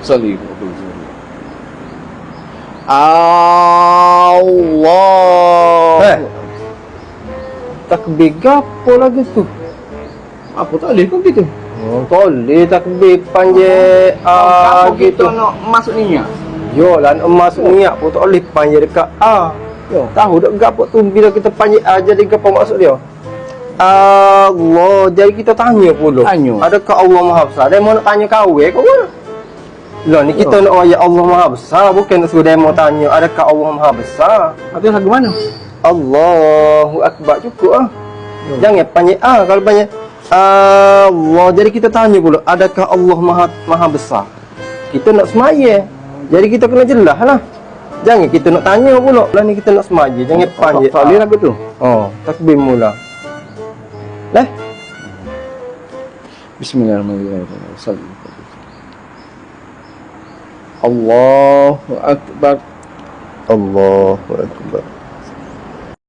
Salli Allah. Takbir gapo lagi tu? Apa tak boleh kau gitu? Oh, boleh takbir panjang gitu. Kita nak masuk niat. Yo lah nak masuk niat pun tak boleh panjang dekat Yo, tahu tak gapo tu bila kita panjang jadi gapo maksud dia? Allah, jadi kita tanya pula. Tanya. Adakah Allah Maha Besar? Dia mau nak tanya kau kau mana? Lah ni kita nak ayat Allah Maha Besar, bukan nak suruh dia mau tanya adakah Allah Maha Besar. Habis lagu mana? Allahu Akbar cukup Jangan panjang kalau panjang Allah, jadi kita tanya pula adakah Allah Maha Besar. Kita nak semaya. Jadi kita kena jelas lah. Jangan kita nak tanya pula. Lah ni kita nak semaya, jangan panjang. Tak boleh lagu tu. Takbir mula. Lah. Bismillahirrahmanirrahim. Salli. Allahu Akbar. Allahu Akbar.